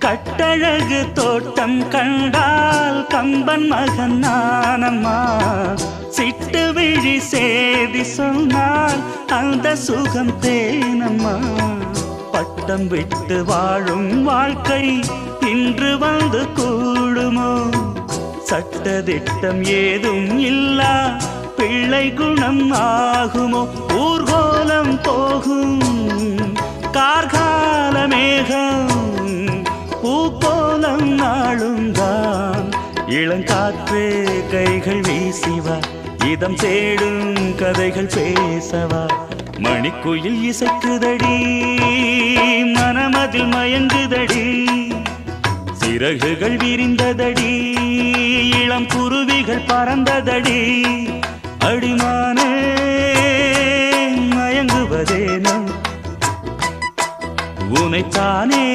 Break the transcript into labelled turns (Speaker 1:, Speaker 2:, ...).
Speaker 1: கட்டழகு தோட்டம் கண்டால் கம்பன் மகன் நானம்மா. சிட்டு விழி சேதி சொன்னால் அந்த சுகம் தேனம்மா. பட்டம் விட்டு வாழும் வாழ்க்கை இன்று வந்து கூடுமோ? சட்டதிட்டம் ஏதும் இல்லா பிள்ளை குணம் ஆகுமோ? ஊர்கோலம் போகும் கார்கால மேகம் பூக்கோலம் நாளும் தான். இளங்காற்றே கைகள் வீசிவா, இதம் தேடும் கதைகள் பேசவா. மணிக்குயில் இசைக்குதடி, மனமதில் மயங்குதடி. சிறகுகள் விரிந்ததடி, இளம் குருவிகள் பறந்ததடி. அடிமானே மயங்குவதேனோ உனைத்தானே.